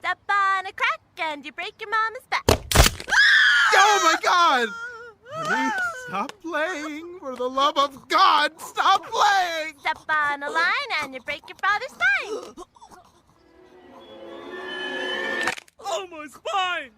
Step on a crack and you break your mama's back. Oh my God! Honey, stop playing. For the love of God, stop playing! Step on a line and you break your father's spine. Oh, my spine!